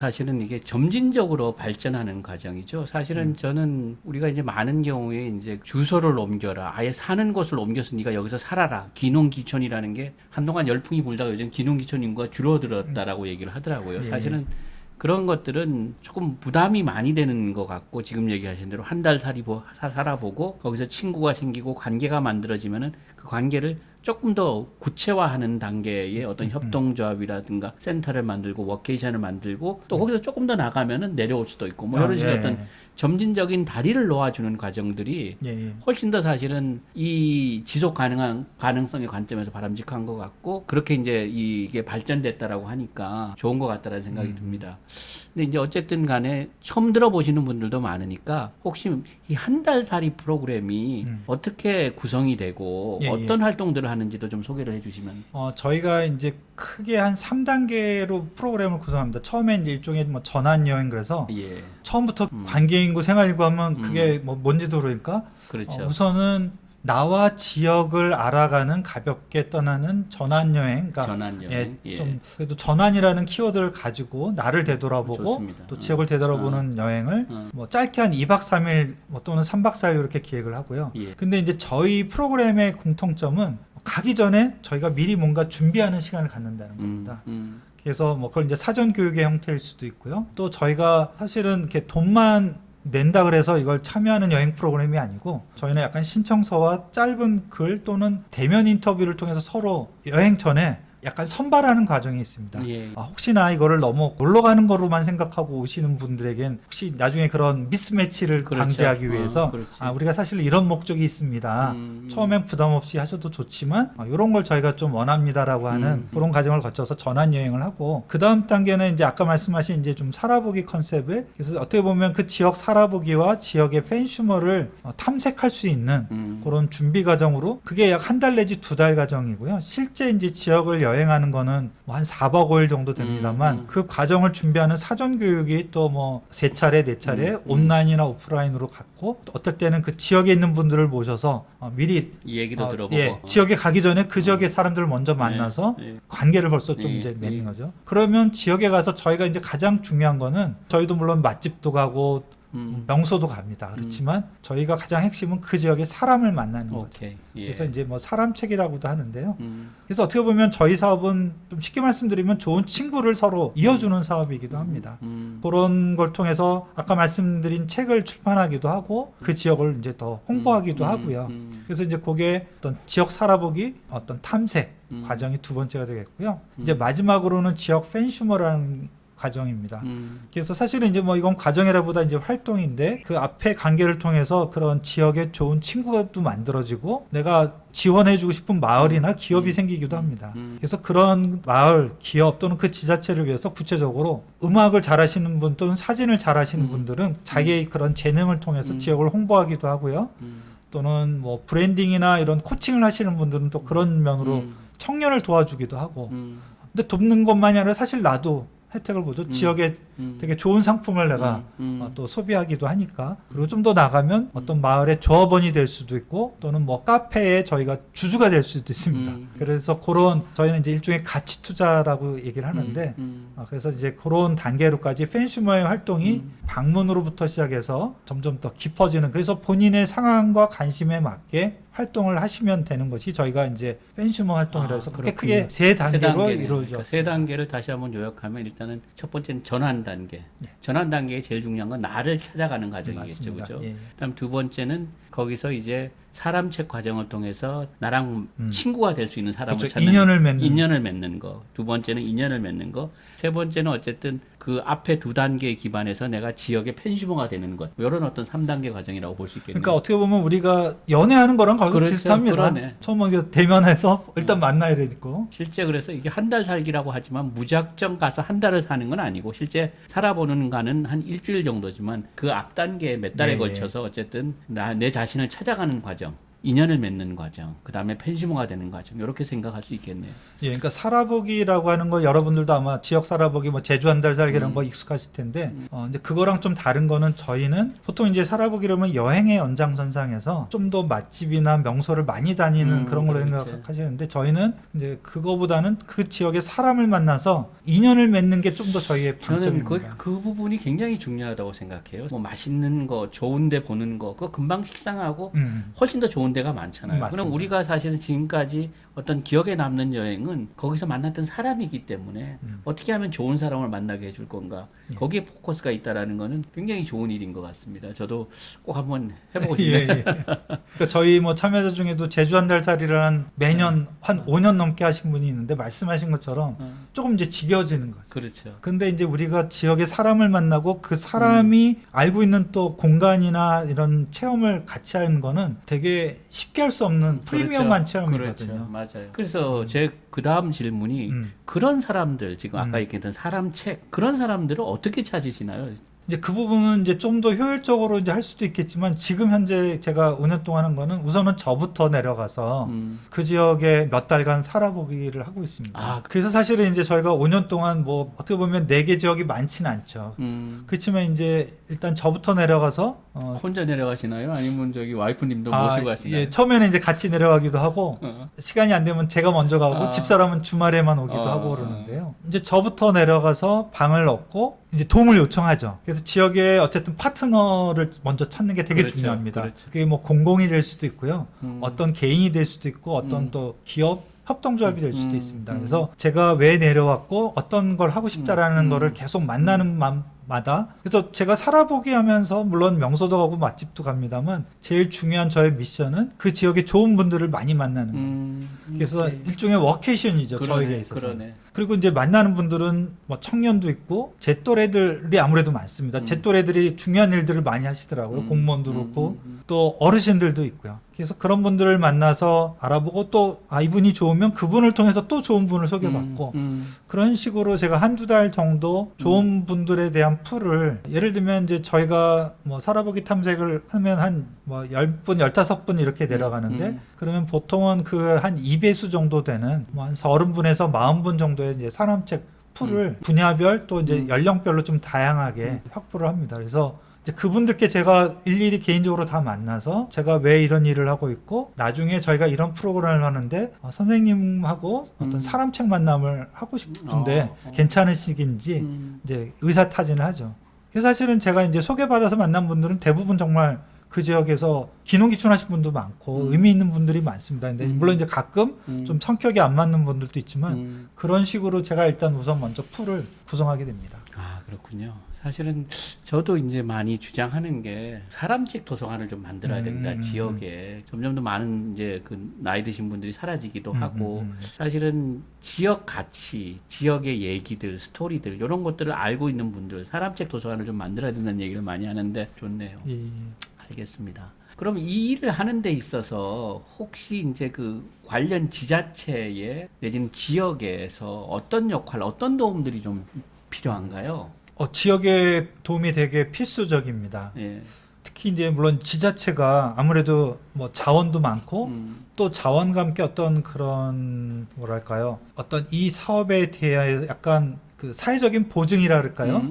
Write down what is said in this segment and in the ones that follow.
사실은 이게 점진적으로 발전하는 과정이죠. 사실은 저는 우리가 이제 많은 경우에 이제 주소를 옮겨라. 아예 사는 곳을 옮겨서 네가 여기서 살아라. 귀농귀촌이라는 게 한동안 열풍이 불다가 요즘 귀농귀촌 인구가 줄어들었다라고 얘기를 하더라고요. 사실은 그런 것들은 조금 부담이 많이 되는 것 같고 지금 얘기하신 대로 한 달 살아보고 거기서 친구가 생기고 관계가 만들어지면은 그 관계를 조금 더 구체화하는 단계의 어떤 협동조합이라든가 센터를 만들고 워케이션을 만들고 또 거기서 조금 더 나가면은 내려올 수도 있고 뭐 이런 식의 어떤 점진적인 다리를 놓아주는 과정들이 훨씬 더 사실은 이 지속 가능한 가능성의 관점에서 바람직한 것 같고 그렇게 이제 이게 발전됐다라고 하니까 좋은 것 같다라는 생각이 듭니다. 근데 이제 어쨌든 간에 처음 들어보시는 분들도 많으니까 혹시 이 한 달 살이 프로그램이 어떻게 구성이 되고 어떤 활동들을 하는지도 좀 소개를 해주시면. 저희가 이제 크게 한 3단계로 프로그램을 구성합니다. 처음엔 이제 일종의 뭐 전환 여행 그래서 처음부터 관계인구 생활인구 하면 그게 뭐 뭔지도 모르니까 그렇죠. 우선은 나와 지역을 알아가는 가볍게 떠나는 전환 여행. 그러니까 전환 여행. 좀 그래도 전환이라는 키워드를 가지고 나를 되돌아보고 좋습니다. 또 지역을 되돌아보는 여행을 뭐 짧게 한 2박 3일 뭐 또는 3박 4일 이렇게 기획을 하고요. 근데 이제 저희 프로그램의 공통점은 가기 전에 저희가 미리 뭔가 준비하는 시간을 갖는다는 겁니다. 그래서 뭐 그걸 이제 사전 교육의 형태일 수도 있고요. 또 저희가 사실은 이렇게 돈만 낸다 그래서 이걸 참여하는 여행 프로그램이 아니고 저희는 약간 신청서와 짧은 글 또는 대면 인터뷰를 통해서 서로 여행 전에 약간 선발하는 과정이 있습니다. 혹시나 이거를 너무 놀러 가는 거로만 생각하고 오시는 분들에겐 혹시 나중에 그런 미스매치를 방지하기 위해서 우리가 사실 이런 목적이 있습니다. 처음엔 부담 없이 하셔도 좋지만 이런 걸 저희가 좀 원합니다라고 하는 그런 과정을 거쳐서 전환 여행을 하고 그 다음 단계는 이제 아까 말씀하신 이제 좀 살아보기 컨셉에 그래서 어떻게 보면 그 지역 살아보기와 지역의 팬슈머를 탐색할 수 있는 그런 준비 과정으로 그게 약 한 달 내지 2달 과정이고요. 실제 이제 지역을 여행하는 거는 뭐 한 4박 5일 정도 됩니다만 그 과정을 준비하는 사전 교육이 또 뭐 3차례 4차례 온라인이나 오프라인으로 갖고 또 어떨 때는 그 지역에 있는 분들을 모셔서 미리 얘기도 들어보고 지역에 가기 전에 그 지역의 사람들을 먼저 만나서 관계를 벌써 좀 이제 맺는 거죠. 그러면 지역에 가서 저희가 이제 가장 중요한 거는 저희도 물론 맛집도 가고 명소도 갑니다. 그렇지만 저희가 가장 핵심은 그 지역의 사람을 만나는 거죠. 그래서 이제 뭐 사람책이라고도 하는데요. 그래서 어떻게 보면 저희 사업은 좀 쉽게 말씀드리면 좋은 친구를 서로 이어주는 사업이기도 합니다. 그런 걸 통해서 아까 말씀드린 책을 출판하기도 하고 그 지역을 이제 더 홍보하기도 하고요. 그래서 이제 그게 어떤 지역 살아보기, 어떤 탐색 과정이 두 번째가 되겠고요. 이제 마지막으로는 지역 팬슈머라는 과정입니다. 그래서 사실은 이제 뭐 이건 과정이라보다 이제 활동인데 그 앞에 관계를 통해서 그런 지역에 좋은 친구도 만들어지고 내가 지원해주고 싶은 마을이나 기업이 생기기도 합니다. 그래서 그런 마을, 기업 또는 그 지자체를 위해서 구체적으로 음악을 잘하시는 분 또는 사진을 잘하시는 분들은 자기의 그런 재능을 통해서 지역을 홍보하기도 하고요. 또는 뭐 브랜딩이나 이런 코칭을 하시는 분들은 또 그런 면으로 청년을 도와주기도 하고 근데 돕는 것만이 아니라 사실 나도 혜택을 보죠. 지역에 되게 좋은 상품을 내가 또 소비하기도 하니까 그리고 좀 더 나가면 어떤 마을의 조합원이 될 수도 있고 또는 뭐 카페에 저희가 주주가 될 수도 있습니다. 그래서 그런 저희는 이제 일종의 가치 투자라고 얘기를 하는데 그래서 이제 그런 단계로까지 팬슈머의 활동이 방문으로부터 시작해서 점점 더 깊어지는 그래서 본인의 상황과 관심에 맞게 활동을 하시면 되는 것이 저희가 이제 팬슈머 활동이라 해서 그렇게 크게 세 단계로 이루어져. 그러니까 세 단계를 다시 한번 요약하면 일단은 첫 번째는 전환 단계. 전환 단계에 제일 중요한 건 나를 찾아가는 과정이겠죠. 그죠? 그다음 두 번째는 거기서 이제 사람책 과정을 통해서 나랑 친구가 될 수 있는 사람을 찾는 인연을 맺는 거. 두 번째는 인연을 맺는 거. 세 번째는 어쨌든 그 앞에 두 단계에 기반해서 내가 지역의 팬슈머가 되는 것. 이런 어떤 3단계 과정이라고 볼 수 있겠네요. 그러니까 어떻게 보면 우리가 연애하는 거랑 거의 비슷합니다. 그러네. 처음 대면해서 일단 만나야 되고. 실제 그래서 이게 한 달 살기라고 하지만 무작정 가서 한 달을 사는 건 아니고 실제 살아보는 가는 한 일주일 정도지만 그 앞 단계에 몇 달에 걸쳐서 어쨌든 내 자신을 찾아가는 과정. 인연을 맺는 과정, 그 다음에 펜시모가 되는 과정, 이렇게 생각할 수 있겠네요. 예, 그러니까 살아보기라고 하는 거 여러분들도 아마 지역 살아보기, 뭐 제주 한 달 살기 이런 거 익숙하실 텐데, 이제 그거랑 좀 다른 거는 저희는 보통 이제 살아보기라면 여행의 연장선상에서 좀 더 맛집이나 명소를 많이 다니는 그런 걸로 그렇지. 생각하시는데, 저희는 이제 그거보다는 그 지역의 사람을 만나서 인연을 맺는 게 좀 더 저희의 저는 방점입니다. 그 부분이 굉장히 중요하다고 생각해요. 뭐 맛있는 거, 좋은데 보는 거, 그거 금방 식상하고 훨씬 더 좋은 데가 많잖아요. 맞습니다. 그럼 우리가 사실은 지금까지 어떤 기억에 남는 여행은 거기서 만났던 사람이기 때문에 어떻게 하면 좋은 사람을 만나게 해줄 건가, 거기에 포커스가 있다라는 거는 굉장히 좋은 일인 것 같습니다. 저도 꼭 한번 해보고 싶네요. 예. 그러니까 저희 뭐 참여자 중에도 제주 한 달 살이를 매년 한 5년 넘게 하신 분이 있는데, 말씀하신 것처럼 조금 이제 지겨워지는 거죠. 그렇죠. 근데 이제 우리가 지역의 사람을 만나고 그 사람이 알고 있는 또 공간이나 이런 체험을 같이 하는 거는 되게 쉽게 할 수 없는 프리미엄한 체험이거든요. 그렇죠. 맞아요. 그래서 제 그 다음 질문이 그런 사람들, 지금 아까 얘기했던 사람 책, 그런 사람들을 어떻게 찾으시나요? 이제 그 부분은 이제 좀 더 효율적으로 이제 할 수도 있겠지만, 지금 현재 제가 5년 동안 한 거는 우선은 저부터 내려가서 그 지역에 몇 달간 살아보기를 하고 있습니다. 아, 그래서 사실은 이제 저희가 5년 동안 뭐 어떻게 보면 4개 지역이 많지는 않죠. 그렇지만 이제 일단 저부터 내려가서 혼자 내려가시나요? 아니면 저기 와이프님도 모시고 가시나요? 예, 처음에는 이제 같이 내려가기도 하고 시간이 안 되면 제가 먼저 가고 집사람은 주말에만 오기도 하고 그러는데요. 이제 저부터 내려가서 방을 얻고 이제 도움을 요청하죠. 그래서 지역에 어쨌든 파트너를 먼저 찾는 게 되게 그렇죠, 중요합니다. 그렇죠. 그게 뭐 공공이 될 수도 있고요. 어떤 개인이 될 수도 있고, 어떤 또 기업 협동조합이 될 수도 있습니다. 그래서 제가 왜 내려왔고 어떤 걸 하고 싶다라는 거를 계속 만나는 마다, 그래서 제가 살아보기 하면서 물론 명소도 가고 맛집도 갑니다만, 제일 중요한 저의 미션은 그 지역의 좋은 분들을 많이 만나는 거예요. 그래서 일종의 워케이션이죠. 저에게 있어서. 그러네. 그리고 이제 만나는 분들은 뭐 청년도 있고 제 또래들이 아무래도 많습니다. 제 또래들이 중요한 일들을 많이 하시더라고요. 공무원도 그렇고 또 어르신들도 있고요. 그래서 그런 분들을 만나서 알아보고, 또 이분이 좋으면 그분을 통해서 또 좋은 분을 소개받고, 그런 식으로 제가 한두 달 정도 좋은 분들에 대한 풀을, 예를 들면 이제 저희가 뭐 살아보기 탐색을 하면 한 뭐 10분, 15분 이렇게 내려가는데, 그러면 보통은 그 한 2배수 정도 되는 뭐 한 30분에서 40분 정도의 이제 사람책 풀을 분야별 또 이제 연령별로 좀 다양하게 확보를 합니다. 그래서 이제 그분들께 제가 일일이 개인적으로 다 만나서 제가 왜 이런 일을 하고 있고, 나중에 저희가 이런 프로그램을 하는데 선생님하고 어떤 사람책 만남을 하고 싶은데 괜찮으시긴지 이제 의사타진을 하죠. 그래서 사실은 제가 이제 소개받아서 만난 분들은 대부분 정말 그 지역에서 기농기촌하신 분도 많고 의미 있는 분들이 많습니다. 근데 물론 이제 가끔 좀 성격이 안 맞는 분들도 있지만, 그런 식으로 제가 일단 우선 먼저 풀을 구성하게 됩니다. 아, 그렇군요. 사실은 저도 이제 많이 주장하는 게 사람책 도서관을 좀 만들어야 된다. 지역에 점점 더 많은 이제 그 나이 드신 분들이 사라지기도 하고, 사실은 지역 가치, 지역의 얘기들, 스토리들 이런 것들을 알고 있는 분들, 사람책 도서관을 좀 만들어야 된다는 얘기를 많이 하는데 좋네요. 예. 알겠습니다. 그럼 이 일을 하는 데 있어서 혹시 이제 그 관련 지자체에 내지는 지역에서 어떤 역할, 어떤 도움들이 좀 필요한가요? 지역의 도움이 되게 필수적입니다. 예. 특히 이제 물론 지자체가 아무래도 뭐 자원도 많고 또 자원과 함께 어떤 그런 뭐랄까요, 어떤 이 사업에 대해 약간 그 사회적인 보증이라 그럴까요?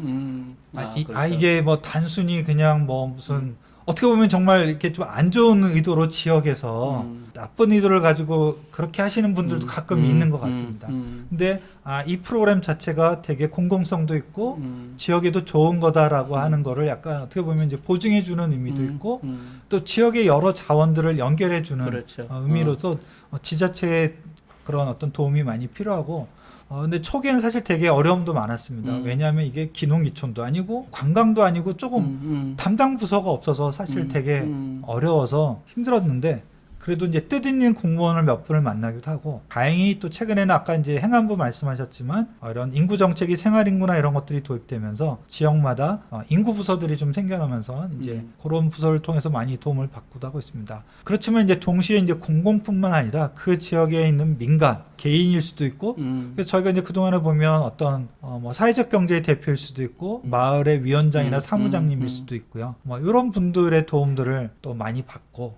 그렇죠. 이게 뭐 단순히 그냥 뭐 무슨 어떻게 보면 정말 이렇게 좀 안 좋은 의도로 지역에서 나쁜 의도를 가지고 그렇게 하시는 분들도 가끔 있는 것 같습니다. 근데 이 프로그램 자체가 되게 공공성도 있고 지역에도 좋은 거다라고 하는 거를 약간 어떻게 보면 이제 보증해 주는 의미도 있고, 또 지역의 여러 자원들을 연결해 주는 그렇죠. 의미로서 지자체의 그런 어떤 도움이 많이 필요하고, 근데 초기에는 사실 되게 어려움도 많았습니다. 왜냐하면 이게 기농기촌도 아니고 관광도 아니고 조금 담당 부서가 없어서 사실 되게 어려워서 힘들었는데, 그래도 이제 뜻있는 공무원을 몇 분을 만나기도 하고, 다행히 또 최근에는 아까 이제 행안부 말씀하셨지만 이런 인구 정책이 생활인구나 이런 것들이 도입되면서 지역마다 인구 부서들이 좀 생겨나면서 이제 그런 부서를 통해서 많이 도움을 받기도 하고 있습니다. 그렇지만 이제 동시에 이제 공공뿐만 아니라 그 지역에 있는 민간 개인일 수도 있고, 그래서 저희가 이제 그동안에 보면 어떤 뭐 사회적 경제의 대표일 수도 있고, 마을의 위원장이나 사무장님일 수도 있고요. 뭐 이런 분들의 도움들을 또 많이 받고,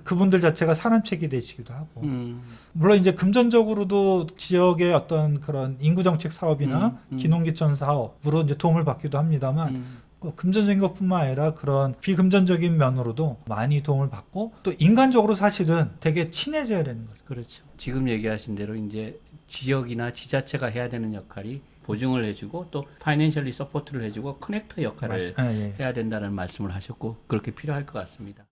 그분들 자체 자체가 산업책이 되시기도 하고 물론 이제 금전적으로도 지역의 어떤 그런 인구정책 사업이나 기농기촌 사업으로 이제 도움을 받기도 합니다만 금전적인 것뿐만 아니라 그런 비금전적인 면으로도 많이 도움을 받고 또 인간적으로 사실은 되게 친해져야 되는 거죠. 그렇죠. 지금 얘기하신 대로 이제 지역이나 지자체가 해야 되는 역할이 보증을 해주고 또 파이낸셜리 서포트를 해주고 커넥터 역할을 해야 된다는 말씀을 하셨고 그렇게 필요할 것 같습니다.